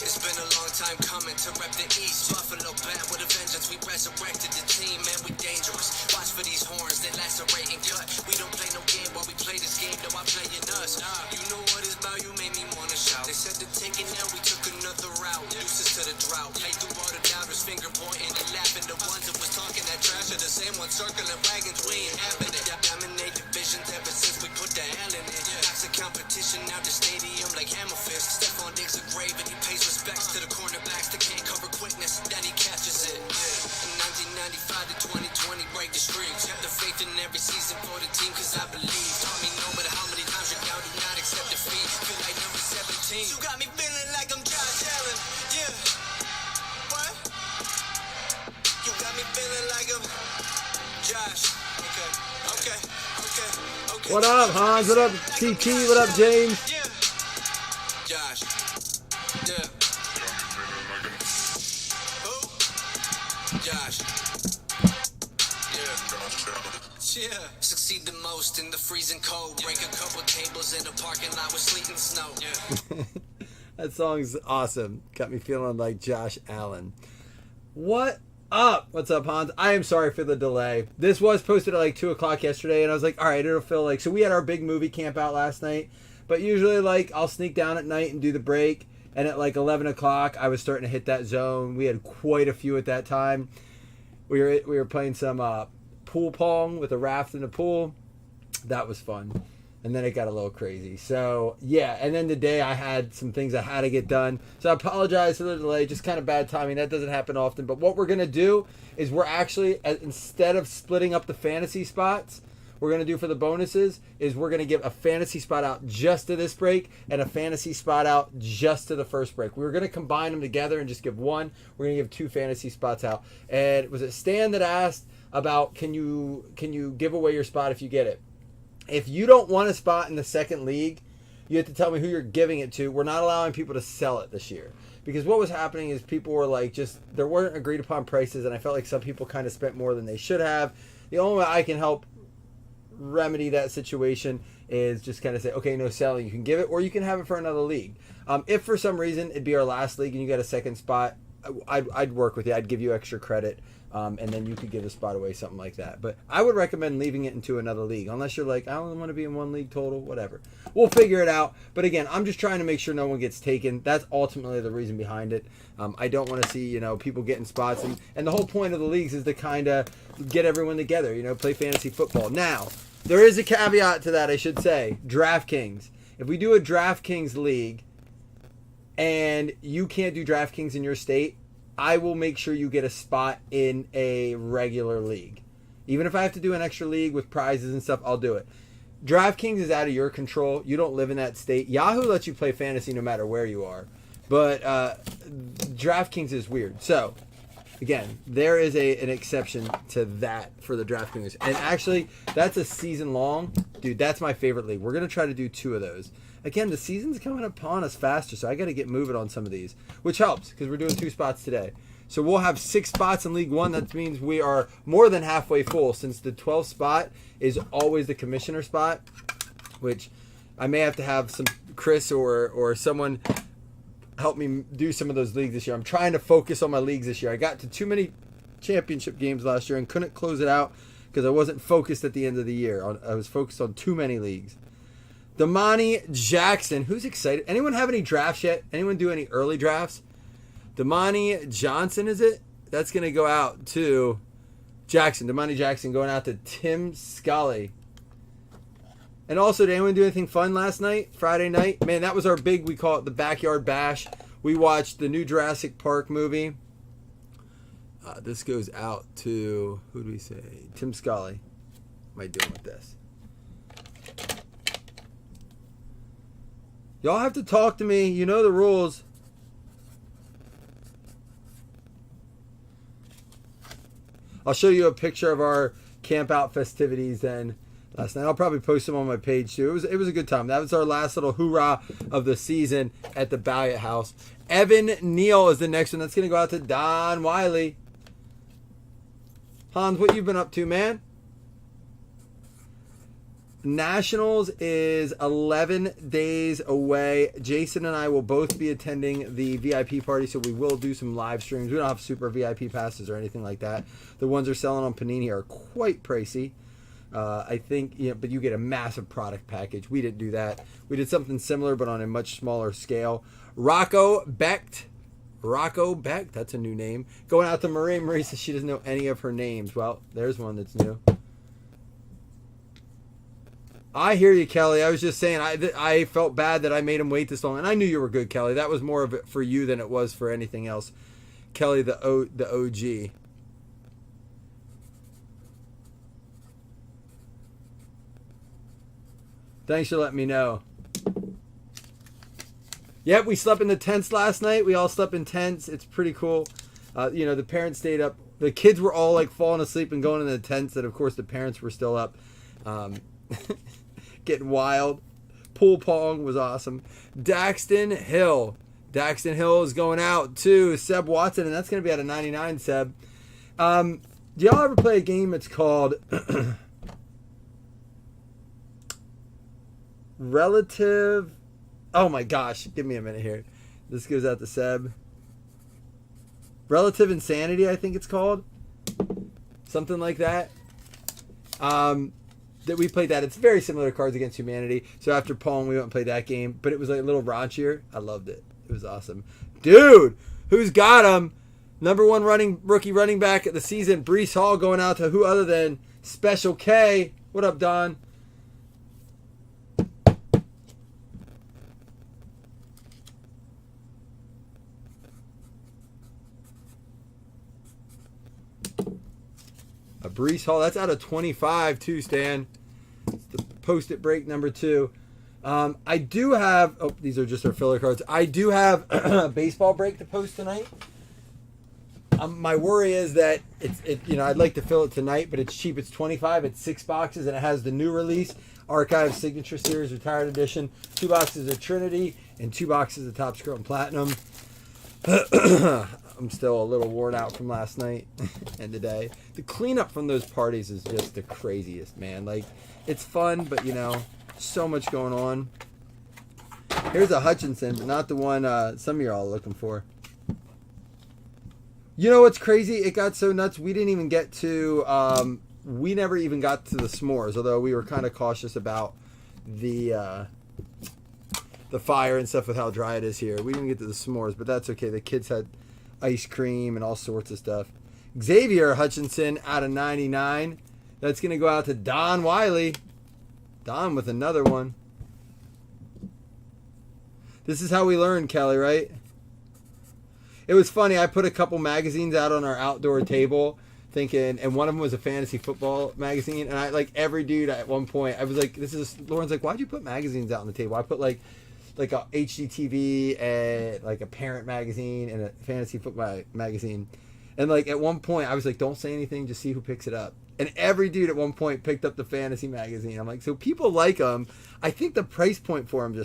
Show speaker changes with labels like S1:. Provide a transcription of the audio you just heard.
S1: It's been a long time coming to rep the East. Buffalo bad with a vengeance. We resurrected the team, man. We dangerous. Watch for these horns, they lacerate and cut. We don't play no game while we play this game. Though I'm playing us. You know what it's about. You made me wanna shout. They said to take it now. We took another route. Deuces to the drought. Play through all the doubters, finger pointing and laughing. The ones that was talking that trash are the same ones circling wagons. We ain't having it. Dominate divisions ever since we put the hell in it. Knocks the competition out the stadium like hammer fist. Stephon Diggs a grave and he pays respects to the cornerbacks that can't cover quickness. Then he catches it. In 1995 to 2020, break the streaks. Have the faith in every season for the team, cause I believe. Taught me no matter how many times you're down, do not accept defeat. Feel like number 17. You got me feeling like I'm Josh Allen. Yeah. What? You got me feeling like I'm Josh. Okay.
S2: What up, Hans? What up, TT? What up, James?
S1: Yeah. Josh. Yeah. Who? Josh. Yeah. Succeed the most in the freezing cold. Break a couple tables in a parking lot with sleet and snow. Yeah.
S2: That song's awesome. Got me feeling like Josh Allen. What up? What's up, Hans? I am sorry for the delay. This was posted at like 2 o'clock yesterday, and I was like, all right, it'll feel like... So we had our big movie camp out last night, but usually like I'll sneak down at night and do the break, and at like 11 o'clock I was starting to hit that zone. We had quite a few at that time. We were playing some pool pong with a raft in the pool. That was fun. And then it got a little crazy. So, yeah. And then today I had some things I had to get done. So I apologize for the delay. Just kind of bad timing. That doesn't happen often. But what we're going to do is we're actually, instead of splitting up the fantasy spots, we're going to do for the bonuses is we're going to give a fantasy spot out just to this break and a fantasy spot out just to the first break. We were going to combine them together and just give one. We're going to give 2 fantasy spots out. And was it Stan that asked about can you give away your spot if you get it? If you don't want a spot in the second league, you have to tell me who you're giving it to. We're not allowing people to sell it this year. Because what was happening is people were like there weren't agreed upon prices, and I felt like some people kind of spent more than they should have. The only way I can help remedy that situation is just kind of say, okay, no selling. You can give it, or you can have it for another league. If for some reason it'd be our last league and you got a second spot, I'd work with you. I'd give you extra credit. And then you could give a spot away, something like that. But I would recommend leaving it into another league. Unless you're like, I only want to be in one league total, whatever. We'll figure it out. But again, I'm just trying to make sure no one gets taken. That's ultimately the reason behind it. I don't want to see, people getting spots. And the whole point of the leagues is to kind of get everyone together, play fantasy football. Now, there is a caveat to that, I should say. DraftKings. If we do a DraftKings league and you can't do DraftKings in your state, I will make sure you get a spot in a regular league. Even if I have to do an extra league with prizes and stuff, I'll do it. DraftKings is out of your control. You don't live in that state. Yahoo lets you play fantasy no matter where you are. But DraftKings is weird. So, again, there is an exception to that for the DraftKings. And actually, that's a season long. Dude, that's my favorite league. We're going to try to do 2 of those. Again, the season's coming upon us faster, so I got to get moving on some of these, which helps because we're doing 2 spots today. So we'll have 6 spots in League 1. That means we are more than halfway full since the 12th spot is always the commissioner spot, which I may have to have some Chris or someone help me do some of those leagues this year. I'm trying to focus on my leagues this year. I got to too many championship games last year and couldn't close it out because I wasn't focused at the end of the year. I was focused on too many leagues. Damani Jackson. Who's excited? Anyone have any drafts yet? Anyone do any early drafts? Damani Johnson, is it? That's going to go out to Jackson. Damani Jackson going out to Tim Scully. And also, did anyone do anything fun last night? Friday night? Man, that was our big, we call it the Backyard Bash. We watched the new Jurassic Park movie. This goes out to, who do we say? Tim Scully. What am I doing with this? Y'all have to talk to me. You know the rules. I'll show you a picture of our camp out festivities then last night. I'll probably post them on my page too. It was a good time. That was our last little hoorah of the season at the Balliet House. Evan Neal is the next one. That's going to go out to Don Wiley. Hans, what you been up to, man? Nationals is 11 days away. Jason and I will both be attending the VIP party, so we will do some live streams. We don't have super VIP passes or anything like that. The ones they're selling on Panini are quite pricey. I think, but you get a massive product package. We didn't do that. We did something similar, but on a much smaller scale. Rocco Becht, that's a new name. Going out to Marie. Marie says she doesn't know any of her names. Well, there's one that's new. I hear you, Kelly. I was just saying, I felt bad that I made him wait this long, and I knew you were good, Kelly. That was more of it for you than it was for anything else. Kelly, the OG. Thanks for letting me know. Yep, we slept in the tents last night. We all slept in tents. It's pretty cool. The parents stayed up. The kids were all like falling asleep and going in the tents, and of course the parents were still up. Getting wild. Pool pong was awesome. Daxton Hill is going out to Seb Watson, and that's going to be out of 99, Seb. Do y'all ever play a game that's called Relative? Oh my gosh, give me a minute here. This goes out to Seb. Relative Insanity, I think it's called. Something like that. That we played that. It's very similar to Cards Against Humanity. So after Pong, we went and played that game. But it was like a little raunchier. I loved it. It was awesome. Dude, who's got him? Number one rookie running back of the season, Breece Hall, going out to who other than Special K. What up, Don? A Breece Hall. That's out of 25 too, Stan. It's the post-it break number 2. I do have... Oh, these are just our filler cards. I do have a baseball break to post tonight. My worry is that I'd like to fill it tonight, but it's cheap. It's 25. It's 6 boxes, and it has the new release, Archive Signature Series Retired Edition. 2 boxes of Trinity and 2 boxes of Topps Chrome Platinum. I'm still a little worn out from last night and today. The cleanup from those parties is just the craziest, man. Like, it's fun, but so much going on. Here's a Hutchinson, but not the one some of you are all looking for. You know what's crazy? It got so nuts. We didn't even get to. We never even got to the s'mores, although we were kind of cautious about the fire and stuff with how dry it is here. We didn't get to the s'mores, but that's okay. The kids had ice cream and all sorts of stuff. Xavier Hutchinson out of 99. That's going to go out to Don Wiley. Don with another one. This is how we learn, Kelly, right? It was funny. I put a couple magazines out on our outdoor table thinking, and one of them was a fantasy football magazine. And I, like, every dude at one point, I was like, Lauren's like, why'd you put magazines out on the table? I put like a HGTV and like a parent magazine and a fantasy football magazine. And like at one point I was like, don't say anything, just see who picks it up. And every dude at one point picked up the fantasy magazine. I'm like, so people like them. I think the price point for them just